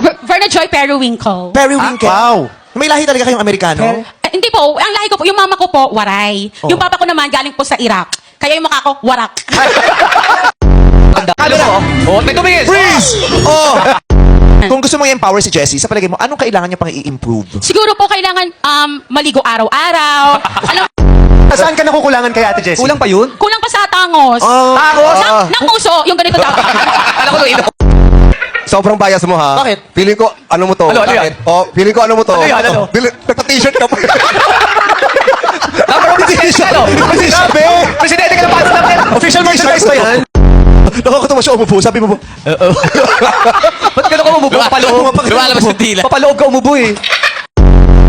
Verna Joy Periwinkle. Periwinkle. Wow. May lahi talaga kayong Amerikano? Hindi po, ang lahi ko po, yung mama ko po, Waray. Yung papa ko naman galing po sa Iraq. Kaya yung mukha ko, Warak. Ano mo? Oh, may tumingin. Freeze! Oh! Kung gusto mo i-empower si Jessie, sa palagay mo, anong kailangan niya pang i-improve? Siguro po kailangan maligo araw-araw. Alam, Saan ka nakukulangan kay Ate Jessie? Kulang pa yun? kulang pa sa tangos. Tangos? Ng puso, yung ganito dapat. Alam ko ino. Sobrang bias mo, ha? Bakit? Feeling ko, ano mo to? Ano yan? Oh, feeling ko, ano mo to? Ano yan, ano? Nagpa-t-shirt ka pa. Number one president, ano? Sabi! Presidente ka na paano natin? Official merchandise ba yan? Nakakatawa siya umupo. Sabi mo, Ba't gano'n ka umubo? Papaloob. Lumalabas yung tila. Papaloob ka umubo eh.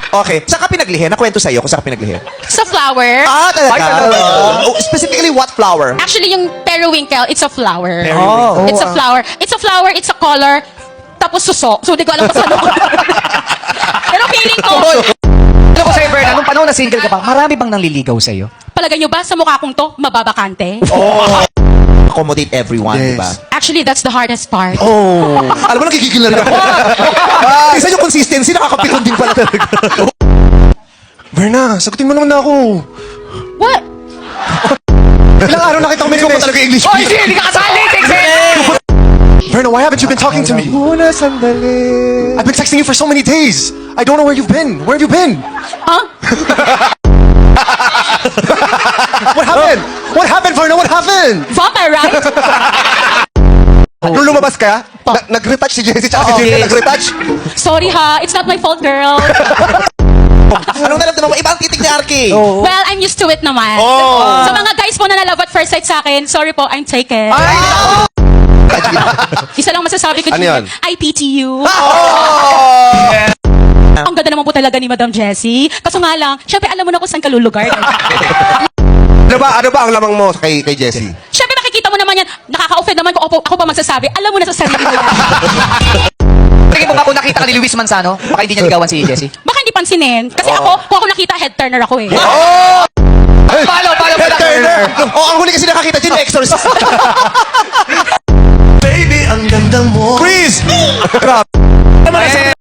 okay, saan ka pinaglihi? Nakwento sa'yo kung saan ka pinaglihi. Sa flower. Ah, talaga? Ay, talaga? Oh, specifically, what flower? Actually, yung periwinkle, it's a flower. Periwinkle. It's a flower. It's a flower, it's a color, tapos suso. So, di ko alam kung saan ako. Pero feeling ko, Ano ko sa'yo, Berna, nung panahon na single ka pa, marami bang nangliligaw sa'yo? palagay nyo ba sa mukha kong to, mababakante? Accommodate everyone, Yes. di ba? Actually, that's the hardest part. Oh. Alam mo, nagigigil na ako. Isa yung consistency, nakakapikon din pala talaga. Berna, sagutin mo naman ako. What? Ilang araw nakita ko, medyo mo talaga English. Oh, hindi ka kasali! Berna, why haven't you been talking to me? Muna sandali. I've been texting you for so many days. I don't know where you've been. Where have you been? Huh? What happened? What happened, Berna? What happened? Vampire, right? Nung lumabas ka, nag-retouch si Jessie tsaka si Jimmy. Nag-retouch. Sorry ha, it's not my fault, girl. Anong naramdaman mo? Ibang titig ni Arky. Well, I'm used to it naman. Sa mga guys po na love at first sight sa akin, sorry po, I'm taken. Isa lang masasabi ko Ano dyan, yun? I pity you. Ang ganda naman po talaga ni Madam Jessie. Kaso nga lang, syempre alam mo na kung saan ka lulugar. Ano ba ang lamang mo kay Jessie? Syempre makikita mo naman yan, nakaka-offend naman kung ako pa magsasabi, alam mo na sa sarili mo yan. Tingin mo ba kung nakita ka ni Luis Manzano, baka hindi niya ligawan si Jessie? Baka hindi pansinin. Kasi ako, kung ako nakita, head turner ako eh. Paano Head turner. Oh, ang huli kasi nakakita dyan, exorcist. Baby, ang ganda mo. Freeze! Grabe.